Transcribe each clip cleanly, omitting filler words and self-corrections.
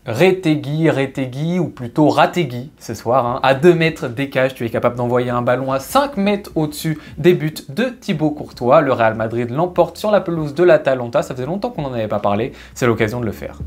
Retegui ou plutôt Rategui ce soir. Hein. À 2 mètres des cages, tu es capable d'envoyer un ballon à 5 mètres au-dessus des buts de Thibaut Courtois. Le Real Madrid l'emporte sur la pelouse de l'Atalanta. Ça faisait longtemps qu'on n'en avait pas parlé. C'est l'occasion de le faire.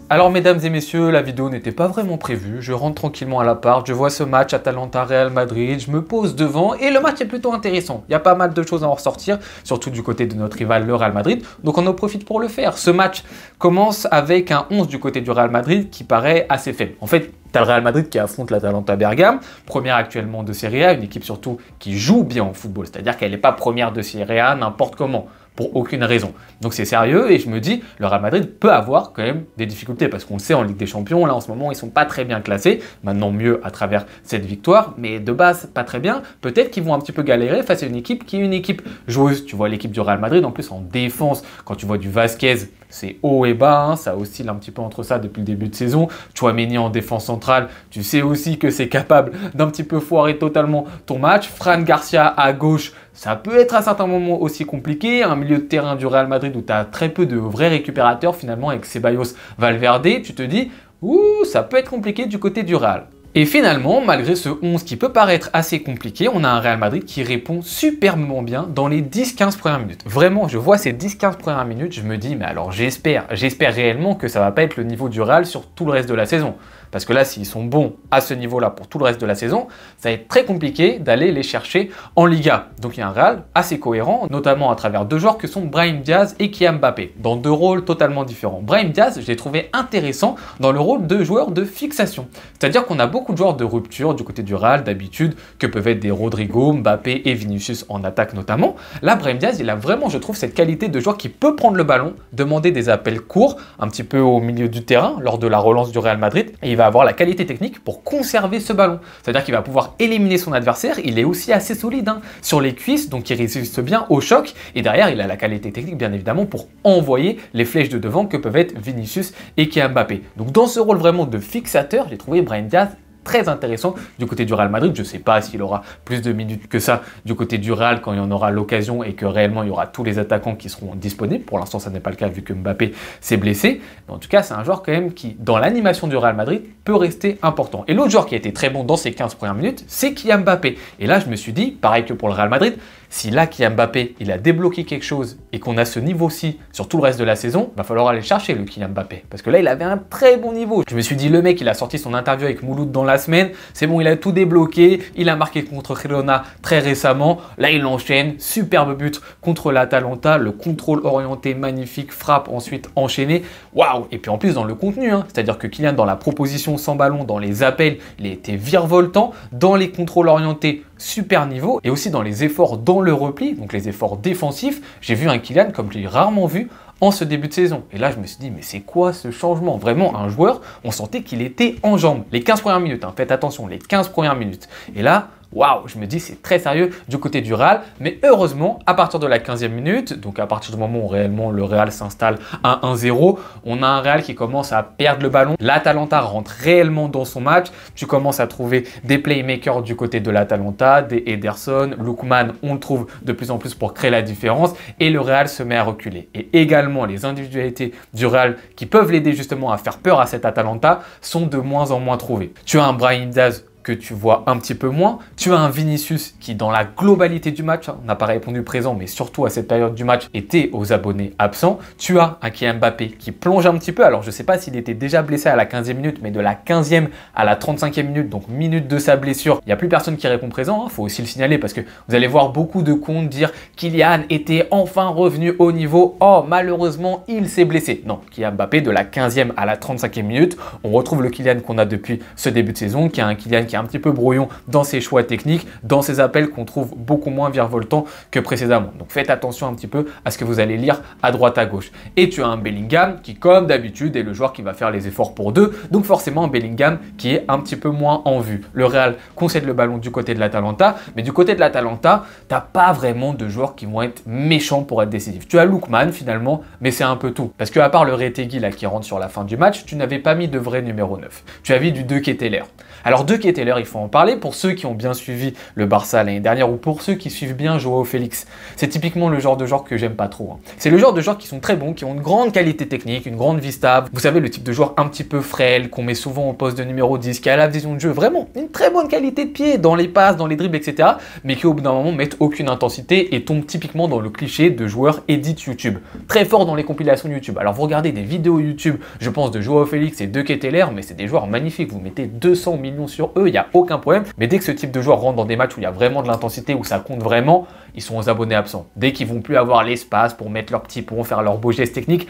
Alors mesdames et messieurs, la vidéo n'était pas vraiment prévue, je rentre tranquillement à l'appart, je vois ce match Atalanta-Real Madrid, je me pose devant et le match est plutôt intéressant. Il y a pas mal de choses à en ressortir, surtout du côté de notre rival le Real Madrid, donc on en profite pour le faire. Ce match commence avec un 11 du côté du Real Madrid qui paraît assez faible. En fait, tu as le Real Madrid qui affronte l'Atalanta Bergame, première actuellement de Serie A, une équipe surtout qui joue bien au football, c'est-à-dire qu'elle n'est pas première de Serie A n'importe comment. Pour aucune raison. Donc c'est sérieux et je me dis, le Real Madrid peut avoir quand même des difficultés parce qu'on le sait en Ligue des Champions, là en ce moment ils sont pas très bien classés, maintenant mieux à travers cette victoire, mais de base pas très bien. Peut-être qu'ils vont un petit peu galérer face à une équipe qui est une équipe joueuse. Tu vois l'équipe du Real Madrid en plus en défense, quand tu vois du Vasquez, c'est haut et bas, hein, ça oscille un petit peu entre ça depuis le début de saison. Tchouaméni en défense centrale, tu sais aussi que c'est capable d'un petit peu foirer totalement ton match. Fran Garcia à gauche, ça peut être à certains moments aussi compliqué. Un milieu de terrain du Real Madrid où tu as très peu de vrais récupérateurs finalement avec Ceballos, Valverde, tu te dis, ouh, ça peut être compliqué du côté du Real. Et finalement, malgré ce 11 qui peut paraître assez compliqué, on a un Real Madrid qui répond superbement bien dans les 10-15 premières minutes. Vraiment, je vois ces 10-15 premières minutes, je me dis, mais alors j'espère réellement que ça va pas être le niveau du Real sur tout le reste de la saison. Parce que là, s'ils sont bons à ce niveau-là pour tout le reste de la saison, ça va être très compliqué d'aller les chercher en Liga. Donc il y a un Real assez cohérent, notamment à travers 2 joueurs que sont Brahim Diaz et Kylian Mbappé, dans 2 rôles totalement différents. Brahim Diaz, je l'ai trouvé intéressant dans le rôle de joueur de fixation. C'est-à-dire qu'on a beaucoup de joueurs de rupture du côté du Real d'habitude, que peuvent être des Rodrigo, Mbappé et Vinicius en attaque notamment. Là, Brahim Diaz, il a vraiment, je trouve, cette qualité de joueur qui peut prendre le ballon, demander des appels courts, un petit peu au milieu du terrain, lors de la relance du Real Madrid, et il va avoir la qualité technique pour conserver ce ballon. C'est-à-dire qu'il va pouvoir éliminer son adversaire. Il est aussi assez solide hein, sur les cuisses, donc il résiste bien au choc. Et derrière, il a la qualité technique, bien évidemment, pour envoyer les flèches de devant que peuvent être Vinicius et Kylian Mbappé. Donc dans ce rôle vraiment de fixateur, j'ai trouvé Brahim Diaz très intéressant du côté du Real Madrid. Je ne sais pas s'il aura plus de minutes que ça du côté du Real quand il y en aura l'occasion et que réellement il y aura tous les attaquants qui seront disponibles. Pour l'instant, ça n'est pas le cas vu que Mbappé s'est blessé. Mais en tout cas, c'est un joueur quand même qui, dans l'animation du Real Madrid, peut rester important. Et l'autre joueur qui a été très bon dans ces 15 premières minutes, c'est Kylian Mbappé. Et là, je me suis dit, pareil que pour le Real Madrid, si là, Kylian Mbappé, il a débloqué quelque chose et qu'on a ce niveau-ci sur tout le reste de la saison, il va falloir aller chercher le Kylian Mbappé. Parce que là, il avait un très bon niveau. Je me suis dit, le mec, il a sorti son interview avec Mouloud dans la semaine. C'est bon, il a tout débloqué. Il a marqué contre Girona très récemment. Là, il enchaîne. Superbe but contre l'Atalanta. Le contrôle orienté, magnifique. Frappe ensuite enchaînée. Waouh! Et puis en plus, dans le contenu, hein, c'est-à-dire que Kylian, dans la proposition sans ballon, dans les appels, il a été virevoltant. Dans les contrôles orientés, super niveau. Et aussi dans les efforts dans le repli, donc les efforts défensifs, j'ai vu un Kylian comme je l'ai rarement vu en ce début de saison. Et là, je me suis dit, mais c'est quoi ce changement? Vraiment, un joueur, on sentait qu'il était en jambes. Les 15 premières minutes, hein, faites attention, les 15 premières minutes. Et là, waouh, je me dis c'est très sérieux du côté du Real, mais heureusement, à partir de la 15e minute, donc à partir du moment où réellement le Real s'installe à 1-0, on a un Real qui commence à perdre le ballon. L'Atalanta rentre réellement dans son match. Tu commences à trouver des playmakers du côté de l'Atalanta, des Ederson, Lookman, on le trouve de plus en plus pour créer la différence et le Real se met à reculer. Et également, les individualités du Real qui peuvent l'aider justement à faire peur à cette Atalanta sont de moins en moins trouvées. Tu as un Brahim Diaz que tu vois un petit peu moins. Tu as un Vinicius qui, dans la globalité du match, on n'a pas répondu présent, mais surtout à cette période du match, était aux abonnés absents. Tu as un Kylian Mbappé qui plonge un petit peu. Alors, je ne sais pas s'il était déjà blessé à la 15e minute, mais de la 15e à la 35e minute, donc minute de sa blessure, il n'y a plus personne qui répond présent. Il faut aussi le signaler parce que vous allez voir beaucoup de comptes dire Kylian était enfin revenu au niveau. Oh, malheureusement, il s'est blessé. Non, Kylian Mbappé, de la 15e à la 35e minute, on retrouve le Kylian qu'on a depuis ce début de saison, qui est un Kylian qui est un petit peu brouillon dans ses choix techniques, dans ses appels qu'on trouve beaucoup moins virevoltants que précédemment. Donc faites attention un petit peu à ce que vous allez lire à droite à gauche. Et tu as un Bellingham qui, comme d'habitude, est le joueur qui va faire les efforts pour deux. Donc forcément un Bellingham qui est un petit peu moins en vue. Le Real concède le ballon du côté de l'Atalanta, mais du côté de l'Atalanta, tu n'as pas vraiment de joueurs qui vont être méchants pour être décisifs. Tu as Lookman finalement, mais c'est un peu tout. Parce qu'à part le Retegui là qui rentre sur la fin du match, tu n'avais pas mis de vrai numéro 9. Tu avais du De Ketelaere. Alors De Ketelaere, Taylor, il faut en parler. Pour ceux qui ont bien suivi le Barça l'année dernière ou pour ceux qui suivent bien Joao Félix, c'est typiquement le genre de joueur que j'aime pas trop. C'est le genre de joueurs qui sont très bons, qui ont une grande qualité technique, une grande vista. Vous savez, le type de joueur un petit peu frêle, qu'on met souvent au poste de numéro 10, qui a la vision de jeu, vraiment une très bonne qualité de pied dans les passes, dans les dribbles, etc. Mais qui au bout d'un moment mettent aucune intensité et tombent typiquement dans le cliché de joueur edit YouTube. Très fort dans les compilations YouTube. Alors vous regardez des vidéos YouTube, je pense de Joao Félix et de Taylor, mais c'est des joueurs magnifiques. Vous mettez 200 millions sur eux, il n'y a aucun problème. Mais dès que ce type de joueur rentre dans des matchs où il y a vraiment de l'intensité, où ça compte vraiment, ils sont aux abonnés absents. Dès qu'ils vont plus avoir l'espace pour mettre leurs petits ponts, faire leurs beaux gestes techniques,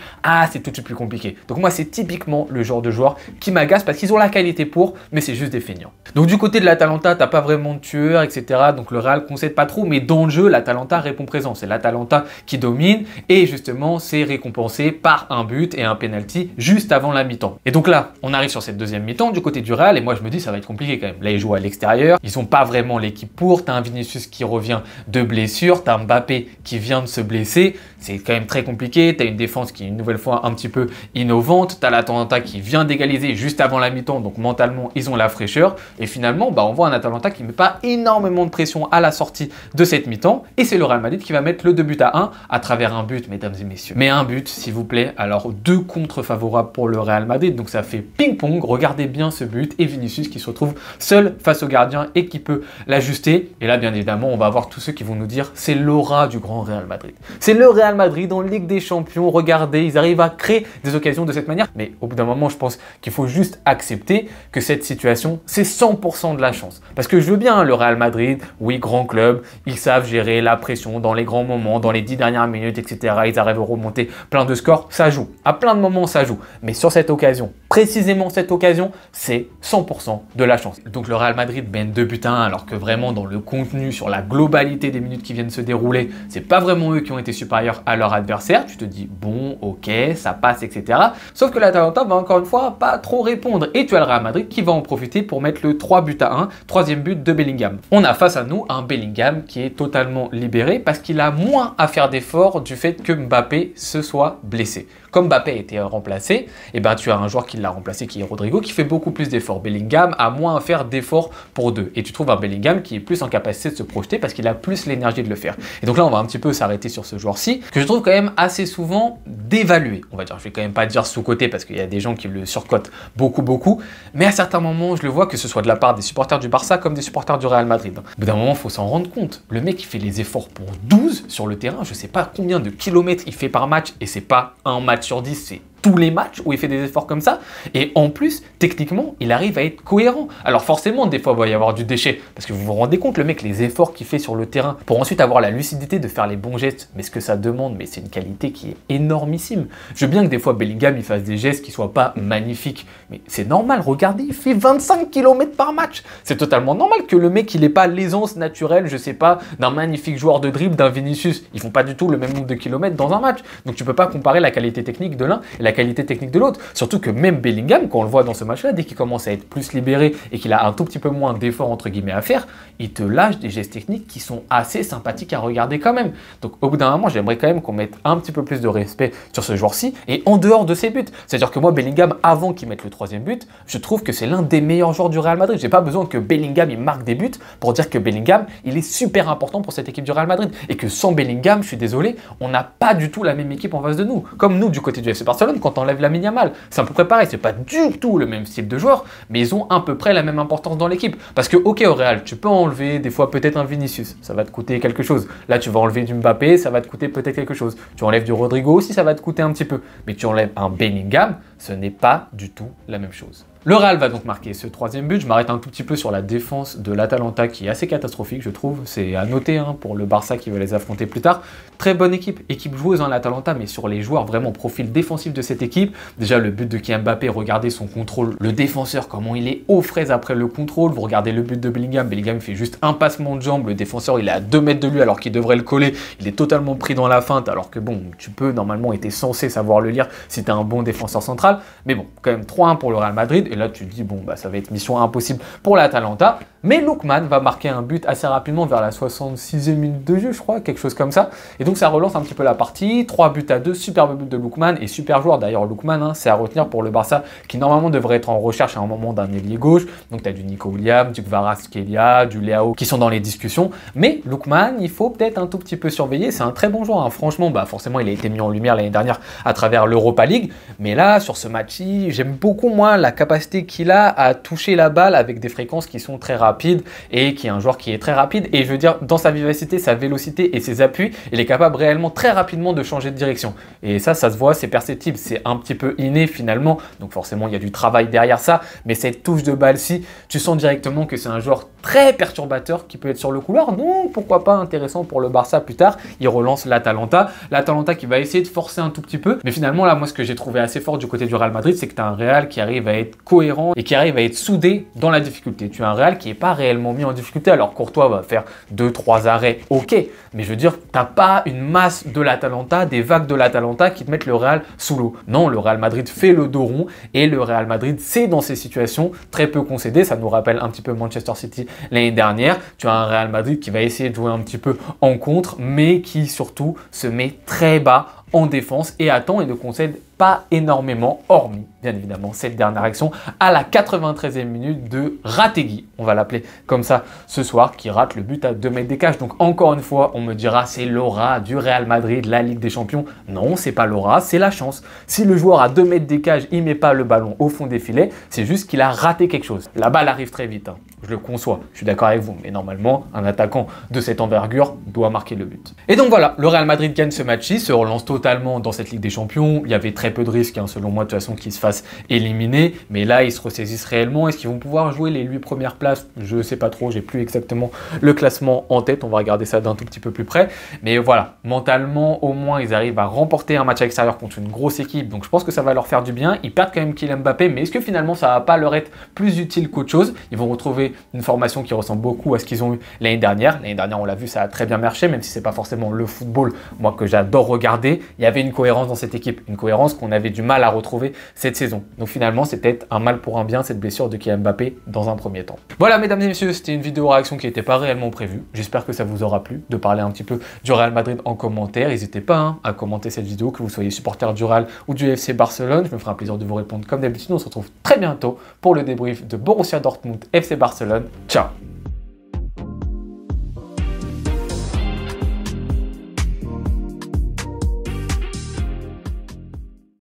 c'est tout de suite plus compliqué. Donc moi, c'est typiquement le genre de joueur qui m'agace parce qu'ils ont la qualité pour, mais c'est juste des feignants. Donc du côté de l'Atalanta, t'as pas vraiment de tueur, etc. Donc le Real concède pas trop, mais dans le jeu, l'Atalanta répond présent. C'est l'Atalanta qui domine et justement, c'est récompensé par un but et un penalty juste avant la mi-temps. Et donc là, on arrive sur cette deuxième mi-temps du côté du Real et moi, je me dis, ça va être compliqué quand même. Là, ils jouent à l'extérieur, ils sont pas vraiment l'équipe pour. T'as un Vinicius qui revient de blessure, t'as un Mbappé qui vient de se blesser. C'est quand même très compliqué. T'as une défense qui est une nouvelle fois un petit peu innovante. T'as l'Atalanta qui vient d'égaliser juste avant la mi-temps, donc mentalement, ils ont la fraîcheur. Et finalement, on voit un Atalanta qui ne met pas énormément de pression à la sortie de cette mi-temps. Et c'est le Real Madrid qui va mettre le 2-1 à travers un but, mesdames et messieurs. Mais un but, s'il vous plaît. Alors, 2 contre favorables pour le Real Madrid. Donc, ça fait ping-pong. Regardez bien ce but. Et Vinicius qui se retrouve seul face au gardien et qui peut l'ajuster. Et là, bien évidemment, on va avoir tous ceux qui vont nous dire c'est l'aura du grand Real Madrid. C'est le Real Madrid en Ligue des Champions. Regardez, ils arrivent à créer des occasions de cette manière. Mais au bout d'un moment, je pense qu'il faut juste accepter que cette situation, c'est 100% de la chance. Parce que je veux bien, le Real Madrid, oui, grand club, ils savent gérer la pression dans les grands moments, dans les 10 dernières minutes, etc. Ils arrivent à remonter plein de scores, ça joue. À plein de moments, ça joue. Mais sur cette occasion, précisément cette occasion, c'est 100% de la chance. Donc le Real Madrid mène 2-1, alors que vraiment dans le contenu, sur la globalité des minutes qui viennent se dérouler, c'est pas vraiment eux qui ont été supérieurs à leur adversaire. Tu te dis, bon, ok, ça passe, etc. Sauf que l'Atalanta va encore une fois pas trop répondre. Et tu as le Real Madrid qui va en profiter pour mettre le 3-1, troisième but de Bellingham. On a face à nous un Bellingham qui est totalement libéré parce qu'il a moins à faire d'efforts du fait que Mbappé se soit blessé. Comme Mbappé a été remplacé, tu as un joueur qui l'a remplacé qui est Rodrigo qui fait beaucoup plus d'efforts. Bellingham a moins à faire d'efforts pour deux. Et tu trouves un Bellingham qui est plus en capacité de se projeter parce qu'il a plus l'énergie de le faire. Et donc là, on va un petit peu s'arrêter sur ce joueur-ci que je trouve quand même assez souvent dévalué. On va dire, je vais quand même pas dire sous-côté parce qu'il y a des gens qui le surcotent beaucoup. Mais à certains moments, je le vois que ce soit de la part des supporters du Barça comme des supporters du Real Madrid. Au bout d'un moment, il faut s'en rendre compte. Le mec, il fait les efforts pour 12 sur le terrain. Je sais pas combien de kilomètres il fait par match et c'est pas un match sur 10, c'est tous les matchs où il fait des efforts comme ça. Et en plus, techniquement, il arrive à être cohérent. Alors forcément, des fois, il va y avoir du déchet. Parce que vous vous rendez compte, le mec, les efforts qu'il fait sur le terrain pour ensuite avoir la lucidité de faire les bons gestes. Mais ce que ça demande, mais c'est une qualité qui est énormissime. Je veux bien que des fois, Bellingham, il fasse des gestes qui soient pas magnifiques. Mais c'est normal, regardez, il fait 25 km par match. C'est totalement normal que le mec, il n'ait pas l'aisance naturelle, je sais pas, d'un magnifique joueur de dribble, d'un Vinicius. Ils font pas du tout le même nombre de kilomètres dans un match. Donc tu peux pas comparer la qualité technique de l'un et la qualité technique de l'autre. Surtout que même Bellingham, quand on le voit dans ce match-là, dès qu'il commence à être plus libéré et qu'il a un tout petit peu moins d'efforts entre guillemets à faire, il te lâche des gestes techniques qui sont assez sympathiques à regarder quand même. Donc au bout d'un moment, j'aimerais quand même qu'on mette un petit peu plus de respect sur ce joueur-ci et en dehors de ses buts. C'est-à-dire que moi, Bellingham, avant qu'il mette le troisième but, je trouve que c'est l'un des meilleurs joueurs du Real Madrid. J'ai pas besoin que Bellingham il marque des buts pour dire que Bellingham, il est super important pour cette équipe du Real Madrid et que sans Bellingham, je suis désolé, on n'a pas du tout la même équipe en face de nous. Comme nous du côté du FC Barcelone, quand on enlève Lamine Yamal, c'est à peu près pareil, c'est pas du tout le même style de joueur, mais ils ont à peu près la même importance dans l'équipe. Parce que ok, au Real, tu peux enlever des fois peut-être un Vinicius, ça va te coûter quelque chose. Là, tu vas enlever du Mbappé, ça va te coûter peut-être quelque chose. Tu enlèves du Rodrigo aussi, ça va te coûter un petit peu. Mais tu enlèves un Bellingham, ce n'est pas du tout la même chose. Le Real va donc marquer ce troisième but. Je m'arrête un tout petit peu sur la défense de l'Atalanta qui est assez catastrophique, je trouve. C'est à noter pour le Barça qui va les affronter plus tard. Très bonne équipe joueuse l'Atalanta, mais sur les joueurs vraiment profil défensif de cette équipe. Déjà le but de Kylian Mbappé, regardez son contrôle. Le défenseur, comment il est aux fraises après le contrôle. Vous regardez le but de Bellingham. Bellingham fait juste un passement de jambe. Le défenseur, il est à 2 mètres de lui alors qu'il devrait le coller. Il est totalement pris dans la feinte alors que bon, tu peux normalement être censé savoir le lire si tu es un bon défenseur central. Mais bon, quand même 3-1 pour le Real Madrid. Et là, tu te dis, bon, ça va être mission impossible pour l'Atalanta. Mais Lookman va marquer un but assez rapidement vers la 66e minute de jeu, je crois, quelque chose comme ça. Et donc ça relance un petit peu la partie, 3-2, superbe but de Lookman, et super joueur d'ailleurs Lookman, hein, c'est à retenir pour le Barça, qui normalement devrait être en recherche à un moment d'un ailier gauche. Donc tu as du Nico Williams, du Kvaratskhelia, du Leao qui sont dans les discussions. Mais Lookman, il faut peut-être un tout petit peu surveiller, c'est un très bon joueur, hein. Franchement, bah forcément il a été mis en lumière l'année dernière à travers l'Europa League. Mais là, sur ce match-ci, j'aime beaucoup moi la capacité qu'il a à toucher la balle avec des fréquences qui sont très rapides et qui est un joueur qui est très rapide. Et je veux dire, dans sa vivacité, sa vélocité et ses appuis, il est capable réellement très rapidement de changer de direction. Et ça se voit, c'est perceptible, c'est un petit peu inné finalement. Donc forcément, il y a du travail derrière ça. Mais cette touche de balle-ci, tu sens directement que c'est un joueur très perturbateur qui peut être sur le couloir. Donc pourquoi pas intéressant pour le Barça plus tard. Il relance l'Atalanta. L'Atalanta qui va essayer de forcer un tout petit peu. Mais finalement, là, moi, ce que j'ai trouvé assez fort du côté du Real Madrid, c'est que tu as un Real qui arrive à être cohérent et qui arrive à être soudé dans la difficulté. Tu as un Real qui n'est pas réellement mis en difficulté. Alors Courtois va faire 2-3 arrêts, ok. Mais je veux dire, tu n'as pas une masse de l'Atalanta, des vagues de l'Atalanta qui te mettent le Real sous l'eau. Non, le Real Madrid fait le dos rond et le Real Madrid, c'est dans ces situations très peu concédé. Ça nous rappelle un petit peu Manchester City l'année dernière. Tu as un Real Madrid qui va essayer de jouer un petit peu en contre, mais qui surtout se met très bas en défense et attend et ne concède pas énormément, hormis bien évidemment cette dernière action à la 93e minute de Rategui, on va l'appeler comme ça ce soir, qui rate le but à 2 mètres des cages. Donc encore une fois, on me dira c'est l'aura du Real Madrid, la Ligue des Champions. Non, c'est pas l'aura, c'est la chance. Si le joueur à 2 mètres des cages, il met pas le ballon au fond des filets, c'est juste qu'il a raté quelque chose. La balle arrive très vite, hein. Je le conçois, je suis d'accord avec vous, mais normalement, un attaquant de cette envergure doit marquer le but. Et donc voilà, le Real Madrid gagne ce match-ci, se relance totalement dans cette Ligue des Champions. Il y avait très peu de risques, hein, selon moi, de toute façon, qu'ils se fassent éliminer, mais là, ils se ressaisissent réellement. Est-ce qu'ils vont pouvoir jouer les 8 premières places? Je ne sais pas trop, j'ai plus exactement le classement en tête, on va regarder ça d'un tout petit peu plus près. Mais voilà, mentalement, au moins, ils arrivent à remporter un match à l'extérieur contre une grosse équipe, donc je pense que ça va leur faire du bien. Ils perdent quand même Kylian Mbappé, mais est-ce que finalement, ça va pas leur être plus utile qu'autre chose? Ils vont retrouver une formation qui ressemble beaucoup à ce qu'ils ont eu l'année dernière. L'année dernière, on l'a vu, ça a très bien marché, même si c'est pas forcément le football, moi, que j'adore regarder. Il y avait une cohérence dans cette équipe, une cohérence qu'on avait du mal à retrouver cette saison. Donc finalement, c'est peut-être un mal pour un bien, cette blessure de Kylian Mbappé dans un premier temps. Voilà, mesdames et messieurs, c'était une vidéo réaction qui n'était pas réellement prévue. J'espère que ça vous aura plu de parler un petit peu du Real Madrid en commentaire. N'hésitez pas, hein, à commenter cette vidéo, que vous soyez supporter du Real ou du FC Barcelone. Je me ferai un plaisir de vous répondre comme d'habitude. On se retrouve très bientôt pour le débrief de Borussia Dortmund FC Barcelone. Ciao!